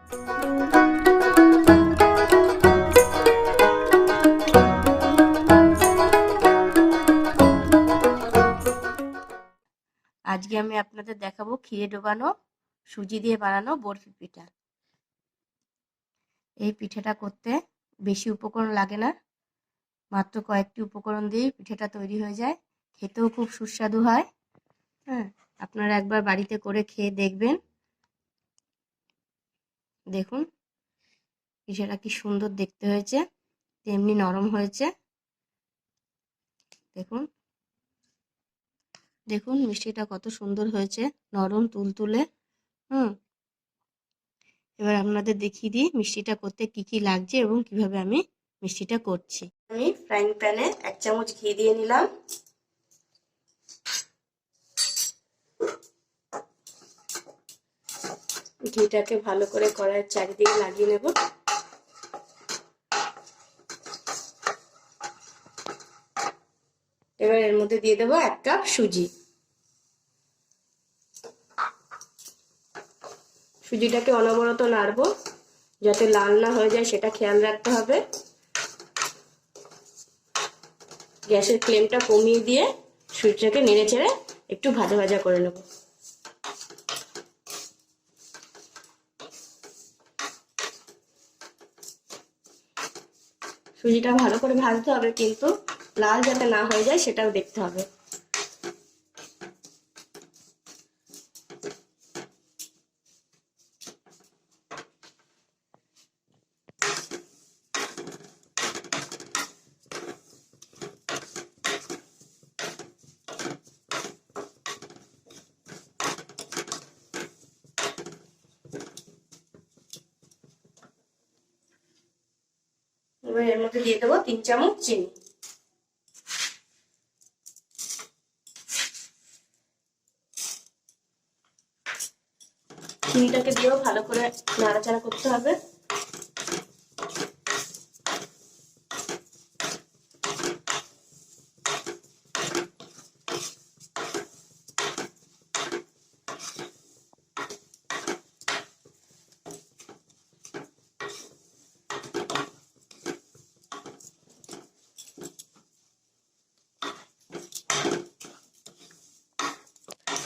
আজকে আমি আপনাদের দেখাবো ক্ষীরে ডোবানো সুজি দিয়ে বানানো বরফি পিঠা। এই পিঠাটা করতে বেশি উপকরণ লাগে না, মাত্র কয়েকটি উপকরণ দিয়ে পিঠাটা তৈরি হয়ে যায়। খেতেও খুব সুস্বাদু হয়। হ্যাঁ, আপনারা একবার বাড়িতে করে খেয়ে দেখবেন। দেখুন পিঠাটা কি সুন্দর দেখতে হয়েছে, তেমনি নরম হয়েছে। দেখুন দেখুন মিষ্টিটা কত সুন্দর হয়েছে, নরম তুলতুলে। এবার আপনাদের দেখিয়ে দিই মিষ্টিটা করতে কি কি লাগছে এবং কিভাবে আমি মিষ্টিটা করছি। আমি ফ্রাইং প্যানে 1 চামচ ঘি দিয়ে নিলাম। ঘিটাকে ভালো করে কড়াইয়ের চারিদিকে লাগিয়ে নেব। এবার এর মধ্যে দিয়ে দেবো 1 কাপ সুজি। সুজিটাকে অনবরত নাড়বো যাতে লাল না হয়ে যায়, সেটা খেয়াল রাখতে হবে। গ্যাসের ফ্লেমটা কমিয়ে দিয়ে সুজিটাকে নেড়ে চেড়ে একটু ভাজা ভাজা করে নেব। সুজিটা ভালো করে ভাজতে হবে, কিন্তু লাল যাতে না হয়ে যায় সেটাও দেখতে হবে। এবার এর মধ্যে দিয়ে দেবো 3 চামচ চিনি। চিনিটাকে দিয়েও ভালো করে নাড়াচাড়া করতে হবে।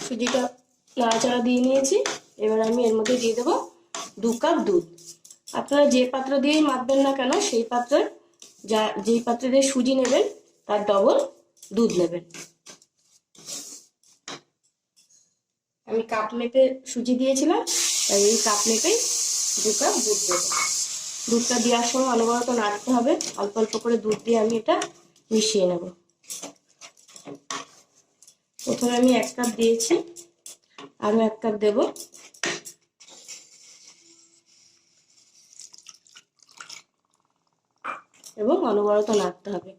সুজিটা নাড়াচাড়া দিয়ে নিয়েছি। এবার আমি এর মধ্যে দিয়ে দেবো 2 কাপ দুধ। আপনারা যে পাত্র দিয়েই মাপবেন না কেন, সেই পাত্রের যেই পাত্রে দিয়ে সুজি নেবেন তার ডবল দুধ নেবেন। আমি কাপ মেপে সুজি দিয়েছিলাম, তাই এই কাপ মেপেই 2 কাপ দুধ দেবো। দুধটা দেওয়ার সময় অনবরত নাড়তে হবে। অল্প অল্প করে দুধ দিয়ে আমি এটা মিশিয়ে নেব। প্রথমে আমি 1 কাপ দিয়েছি, আরো 1 কাপ দেব। এবং অনবরত নাড়তে হবে।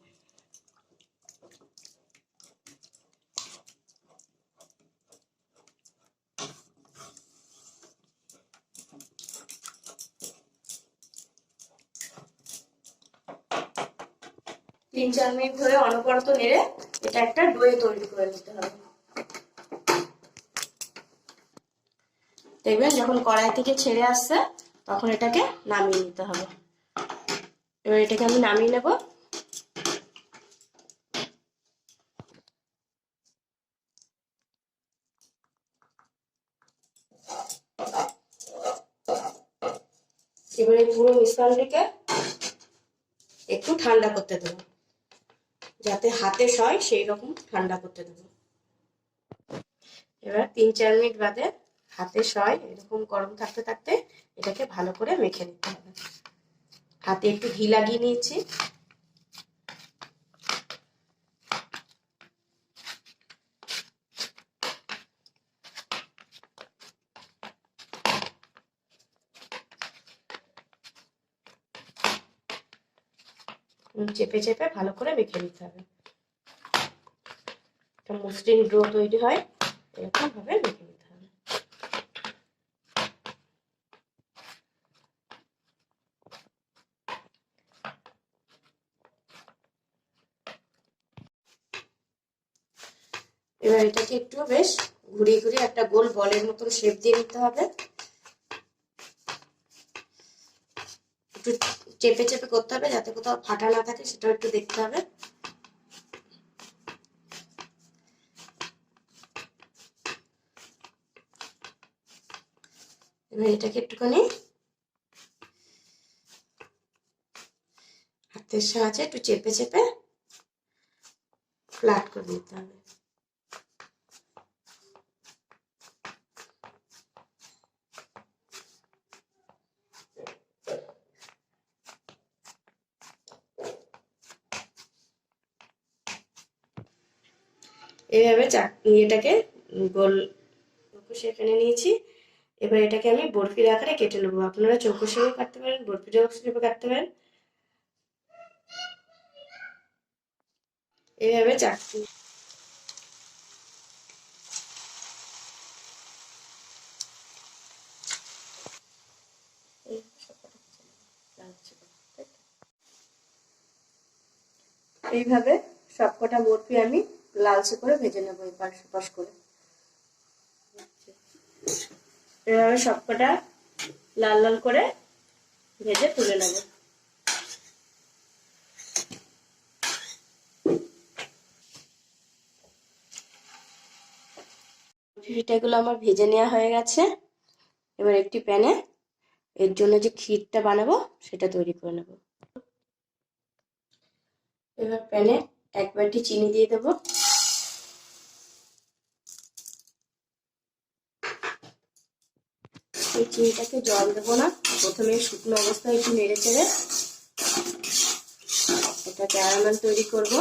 তিন চার মিনিট ধরে অনবরত নেড়ে এটা একটা ডোয়ে তৈরি করে নিতে হবে। দেখবেন যখন কড়াই থেকে ছেড়ে আসছে তখন এটাকে নামিয়ে নিতে হবে। এবার এটাকে আমি নামিয়ে নেব। এবার এই পুরো মিশ্রণটিকে একটু ঠান্ডা করতে দেবো, যাতে হাতে সয় সেই রকম ঠান্ডা করতে দেবো। এবার 3-4 মিনিট বাদে হাতে সয় এরকম গরম থাকতে থাকতে এটাকে ভালো করে মেখে নিতে হবে। হাতে একটু ঘি লাগিয়ে নিয়েছি। চেপে চেপে ভালো করে মেখে নিতে হবে। একটা মসৃণ ডো তৈরি হয়, এরকম ভাবে মেখে নিতে হবে। এবার এটাকে একটু বেশ ঘুরিয়ে ঘুরিয়ে একটা গোল বলের মতন শেপ দিয়ে নিতে হবে। একটু চেপে চেপে করতে হবে যাতে কোথাও ফাটা না থাকে, সেটাও একটু দেখতে হবে। এবার এটাকে একটুখানি হাতের সাহায্যে একটু চেপে চেপে ফ্ল্যাট করে দিতে হবে। এইভাবে এটাকে গোল চৌকো শেপ এনে নিয়েছি। এবার এটাকে আমি বরফির আকারে কেটে নেবো। আপনারা চৌকো শেপেও কাটতে পারেন, বরফির শেপে কাটতে পারেন। এইভাবে চাকতি এইভাবে সবকটা বরফি আমি লালচে করে ভেজে নেবো এপাশ ওপাশ করে। এভাবে সবকটা লাল লাল করে ভেজে তুলে নেব। পিঠাগুলো আমার ভেজে নেওয়া হয়ে গেছে। এবার একটি প্যানে এর জন্য যে ক্ষীরটা বানাবো সেটা তৈরি করে নেব। এবার প্যানে 1 বাটি চিনি দিয়ে দেবো। এই চিনিটাকে জল দেবো না, প্রথমে শুকনো অবস্থায় একটু নেড়ে চেড়ে এটা ক্যারামেল তৈরি করব।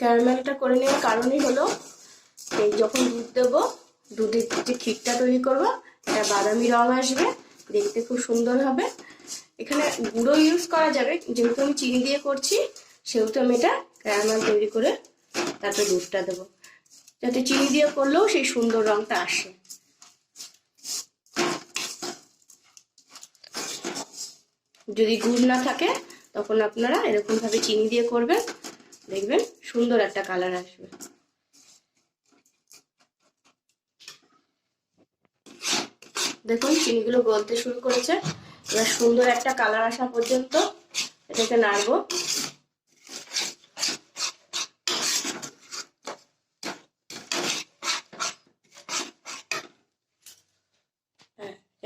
ক্যারামেলটা করে নেওয়ার কারণই হলো এই যখন দুধ দেবো, দুধের যে ক্ষীরটা তৈরি করবো এটা বাদামি রং আসবে, দেখতে খুব সুন্দর হবে। এখানে গুঁড়ো ইউজ করা যাবে, যেহেতু আমি চিনি দিয়ে করছি সেহেতু আমি এটা ক্যারামেল তৈরি করে তারপরে দুধটা দেবো, যাতে চিনি দিয়ে করলেও সেই সুন্দর রংটা আসে। যদি গুড় না থাকে তখন আপনারা এরকম ভাবে চিনি দিয়ে করবেন, দেখবেন সুন্দর একটা কালার আসবে। দেখুন চিনিগুলো গলতে শুরু করেছে। এবার সুন্দর একটা কালার আসা পর্যন্ত এটাকে নাড়বো।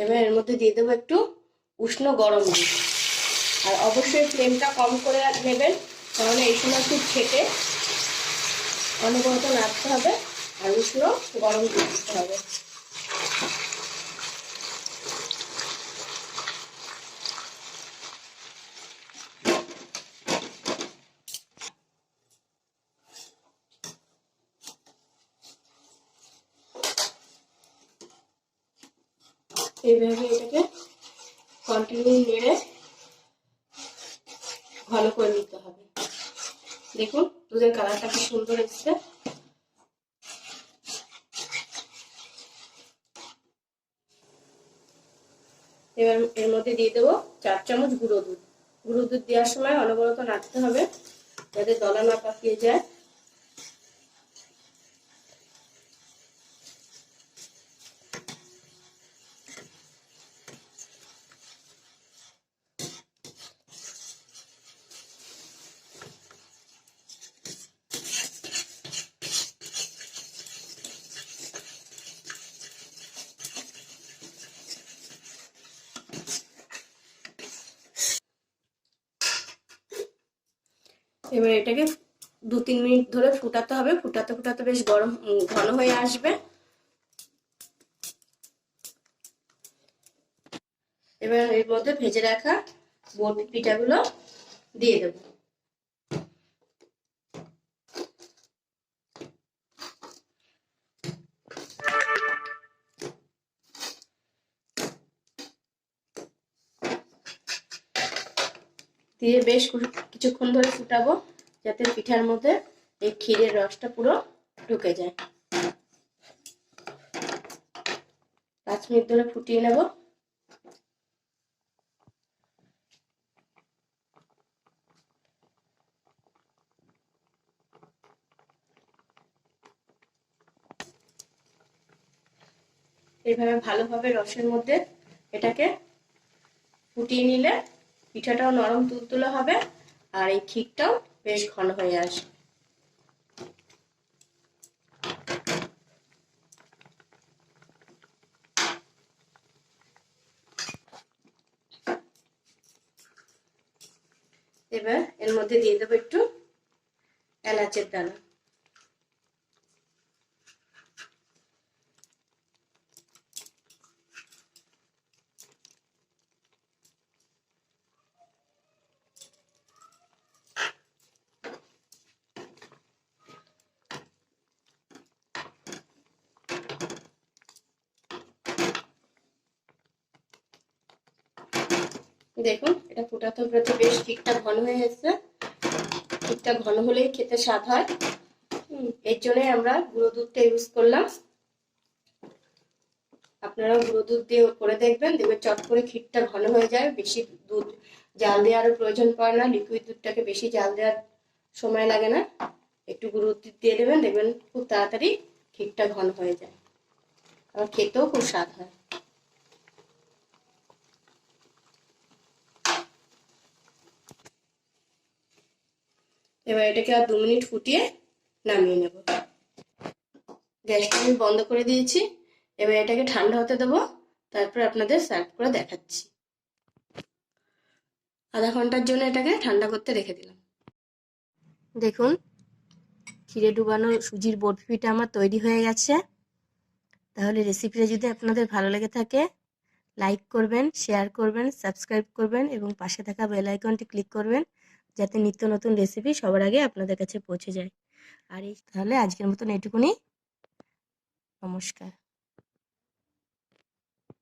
এবার এর মধ্যে দিয়ে দেবো একটু উষ্ণ গরম দুধ। আর অবশ্যই ফ্লেমটা কম করে নেবেন, কারণ এই সময় খুব ছেটে অনবরত নাড়তে হবে আর উষ্ণ গরম দুধ দিতে হবে। এইভাবে এটাকে কন্টিনিউ নেড়ে ভালো করে নিতে হবে। দেখুন দুধের কালারটা কি সুন্দর এসছে। এবার এর মধ্যে দিয়ে দেবো 4 চামচ গুঁড়ো দুধ। গুঁড়ো দুধ দেওয়ার সময় অনবরত নাড়তে হবে যাতে দলা না পাকিয়ে যায়। এবার এটাকে 2-3 মিনিট ধরে ফুটাতে হবে। ফুটাতে ফুটাতে বেশ গরম ঘন হয়ে আসবে। এবার এর মধ্যে ভেজে রাখা বরফি পিঠাগুলো দিয়ে দেব। দিয়ে বেশ কিছুক্ষণ ধরে ফুটাবো, যাতে পিঠার মধ্যে এই ক্ষীরের রসটা পুরো ঢুকে যায়। 5 মিনিট ধরে ফুটিয়ে নেব। এইভাবে ভালোভাবে রসের মধ্যে এটাকে ফুটিয়ে নিলে পিঠাটাও নরম তুলতুলে হবে আর এই ক্ষীরটাও বেশ ঘন হয়ে আসবে। এবার এর মধ্যে দিয়ে দেবো একটু এলাচের দানা। দেখুন এটা ফোটাতে ফোটাতে বেশ ক্ষীরটা ঘন হয়ে এসেছে। ক্ষীরটা ঘন হলেই খেতে স্বাদ হয়। এর জন্যই আমরা গুঁড়ো দুধটা ইউজ করলাম। আপনারা গুঁড়ো দুধ দিয়ে করে দেখবেন, দেখবেন চট করে ক্ষীরটা ঘন হয়ে যায়। বেশি দুধ জাল দেওয়ারও প্রয়োজন পড়ে না, লিকুইড দুধটাকে বেশি জাল দেওয়ার সময় লাগে না। একটু গুঁড়ো দুধ দিয়ে দেবেন, দেখবেন খুব তাড়াতাড়ি ক্ষীরটা ঘন হয়ে যায়, আর খেতেও খুব স্বাদ হয়। এবার এটাকে আর 2 মিনিট ফুটিয়ে নামিয়ে নেব। গ্যাসটা আমি বন্ধ করে দিয়েছি। এবার এটাকে ঠান্ডা হতে দেবো, তারপর আপনাদের সার্ভ করে দেখাচ্ছি। আধা ঘন্টার জন্য এটাকে ঠান্ডা করতে রেখে দিলাম। দেখুন ক্ষীরে ডুবানো সুজির বরফিটা আমার তৈরি হয়ে গেছে। তাহলে রেসিপিটা যদি আপনাদের ভালো লেগে থাকে, লাইক করবেন, শেয়ার করবেন, সাবস্ক্রাইব করবেন এবং পাশে থাকা বেল আইকনটি ক্লিক করবেন, যাতে নিত্য নতুন রেসিপি সবার আগে আপনাদের কাছে পৌঁছে যায়। আর এই তাহলে আজকের মতন এইটুকুনি। নমস্কার।